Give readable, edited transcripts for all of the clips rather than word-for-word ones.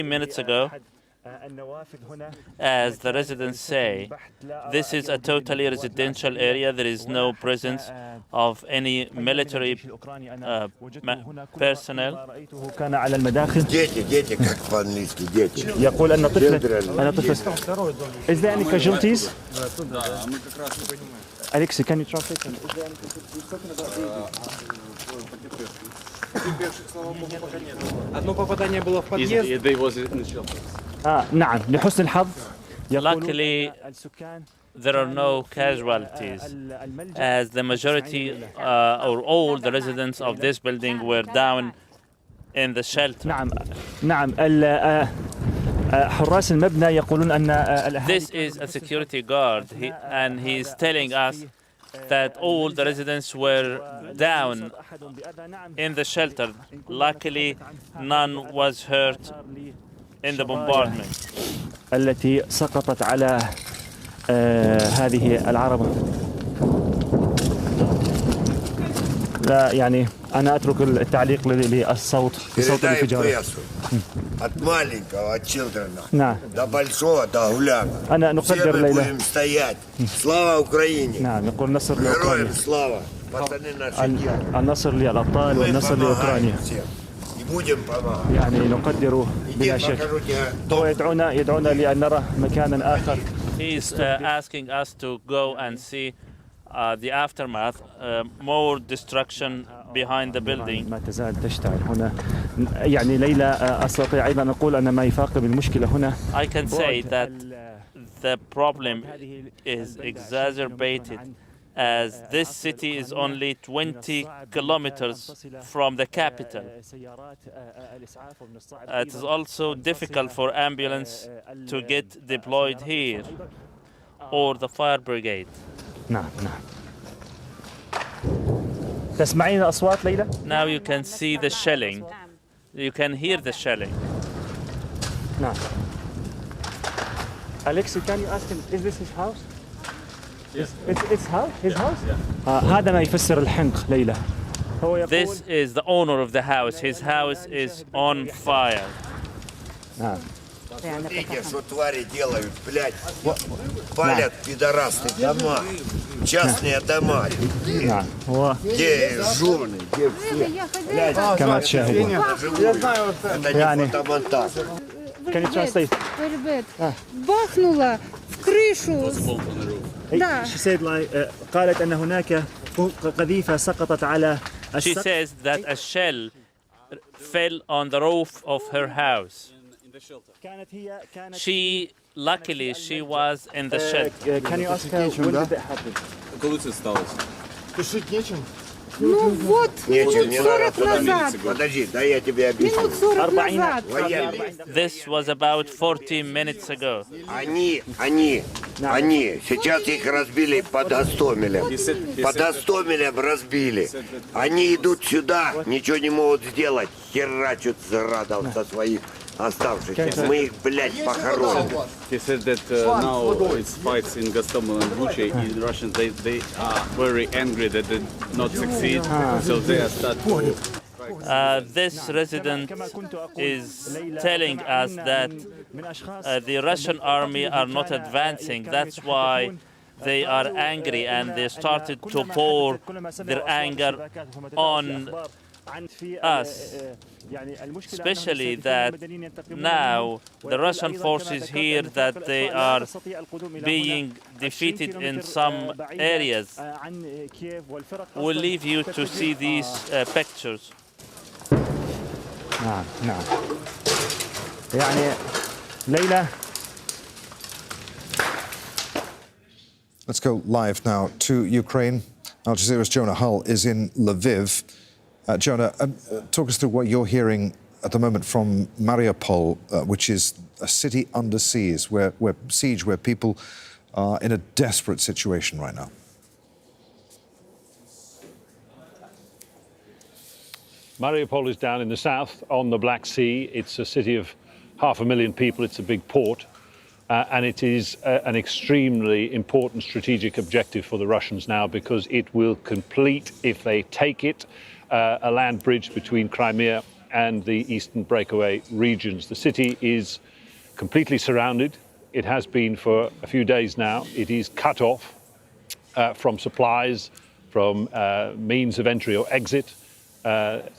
minutes ago, as the residents say, this is a totally residential area. There is no presence of any military personnel. Is there any casualties? Alexei, can you translate? Одно попадание было в подъезд. نعم لحسن الحظ. Luckily, there are no casualties, as the majority or all the residents of this building were down in the shelter. نعم حراس المبنى يقولون أن This is a security guard, and he's telling us that all the residents were down in the shelter. Luckily, none was hurt in the bombardment. التي سقطت على هذه العربة. لا يعني أنا أترك التعليق للصوت بصوت الانفجار. От маленького, от children, до большого, до гуляка. أنا نقدر ليلى. будем стоять. Слава Украине. نقول نصر لأوكرانيا. لأوكرانيا. слава. пацаны наши делают. النصر للأبطال والنصر لأوكرانيا. И будем помогать. يعني نقدر بلا شك. هو يدعونا لأن نرى مكانا آخر. He's asking us to go and see the aftermath, more destruction behind the building. ما تزال تشتعل هنا. يعني ليلى أستطيع أيضا أقول أن ما يفاقم المشكلة هنا. I can say that the problem is exacerbated as this city is only 20 kilometers from the capital. It is also difficult for ambulance to get deployed here or the fire brigade. نعم. تسمعين أصوات ليلى؟ Now you can see the shelling. You can hear the shelling. نعم. Alexei, can you ask him, is this his house? Yes. It's house? His house? هذا ما يفسر الحنق ليلى. This is the owner of the house. His house is on fire. نعم. Смотрите, что твари делают, блядь. Палят пидорасы дома, частные дома. Где жены, где все. كما تشاهدون. Это не фотомонтаж. Can you translate? бахнула в крышу. Да. She said قالت أن هناك قذيفة سقطت على She says that a shell fell on the roof of her house. Luckily, she was in the shelter. Can you ask her when did it happen? Коли це сталося? Тушить нечем? Ну вот, Нечем, минут не 40 назад. Подожди, да я тебе объясню. Минут 40 назад. This was about 40 minutes ago. Они, сейчас их разбили под Гостомелем. Под Гостомелем разбили. Они идут сюда, ничего не могут сделать. Херачут зарадов со своих оставшихся. Мы их, блядь, похороним. He said that now it's fights in Gostomel and Bucha. In Russians, they are very angry that they did not succeed, so they are starting to... This resident is telling us that the Russian army are not advancing. That's why they are angry, and they started to pour their anger on us, especially that now the Russian forces hear that they are being defeated in some areas. We'll leave you to see these pictures. نعم. يعني ليلى. Let's go live now to Ukraine. Al Jazeera's Jonah Hull is in Lviv. Jonah, talk us through what you're hearing at the moment from Mariupol, which is a city under siege, where people are in a desperate situation right now. Mariupol is down in the south on the Black Sea. It's a city of 500,000 people. It's a big port. And it is an extremely important strategic objective for the Russians now, because it will complete, if they take it, a land bridge between Crimea and the eastern breakaway regions. The city is completely surrounded. It has been for a few days now. It is cut off from supplies, from means of entry or exit,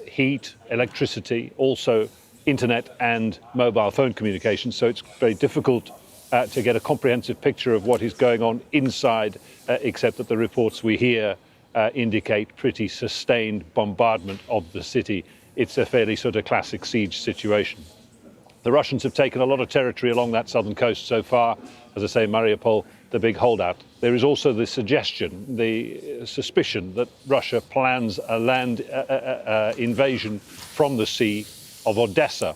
heat, electricity, also internet and mobile phone communication. So it's very difficult to get a comprehensive picture of what is going on inside, except that the reports we hear indicate pretty sustained bombardment of the city. It's a fairly sort of classic siege situation. The Russians have taken a lot of territory along that southern coast so far. As I say, Mariupol, the big holdout. There is also the suggestion, the suspicion that Russia plans a land invasion from the sea of Odessa,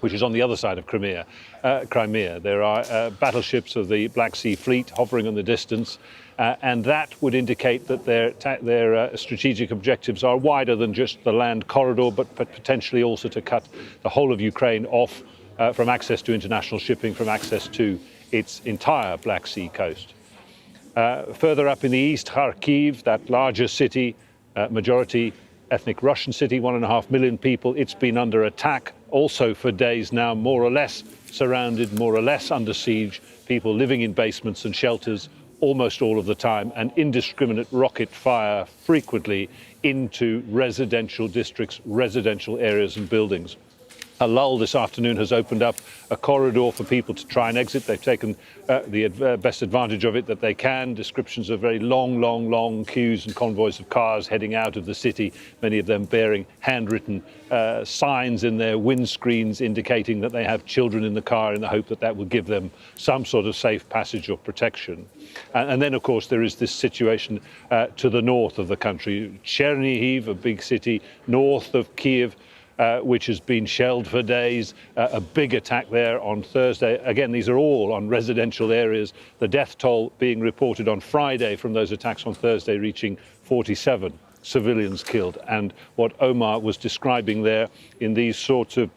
which is on the other side of Crimea. There are battleships of the Black Sea Fleet hovering in the distance, and that would indicate that their strategic objectives are wider than just the land corridor, but potentially also to cut the whole of Ukraine off from access to international shipping, from access to its entire Black Sea coast. Further up in the east, Kyiv, that larger city, majority ethnic Russian city, 1.5 million people, it's been under attack also for days now, more or less surrounded, more or less under siege, people living in basements and shelters almost all of the time, and indiscriminate rocket fire frequently into residential districts, residential areas and buildings. A lull this afternoon has opened up a corridor for people to try and exit. They've taken the best advantage of it that they can. Descriptions of very long queues and convoys of cars heading out of the city, many of them bearing handwritten signs in their windscreens indicating that they have children in the car in the hope that that will give them some sort of safe passage or protection. And then, of course, there is this situation to the north of the country. Chernihiv, a big city north of Kyiv, which has been shelled for days, a big attack there on Thursday. Again, these are all on residential areas. The death toll being reported on Friday from those attacks on Thursday reaching 47 civilians killed. And what Omar was describing there in these sorts of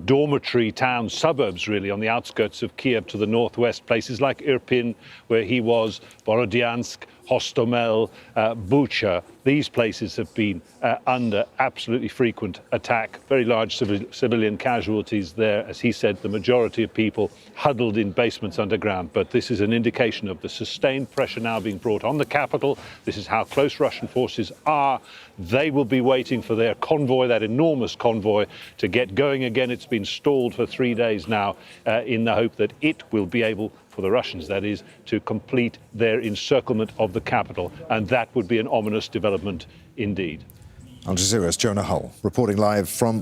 dormitory town suburbs, really, on the outskirts of Kiev to the northwest, places like Irpin, where he was, Borodyansk, Hostomel, Bucha. These places have been under absolutely frequent attack, very large civilian casualties there. As he said, the majority of people huddled in basements underground. But this is an indication of the sustained pressure now being brought on the capital. This is how close Russian forces are. They will be waiting for their convoy, that enormous convoy, to get going again. It's been stalled for 3 days now in the hope that it will be able, for the Russians that is, to complete their encirclement of the capital. And that would be an ominous development indeed. Al Jazeera's Jonah Hull reporting live from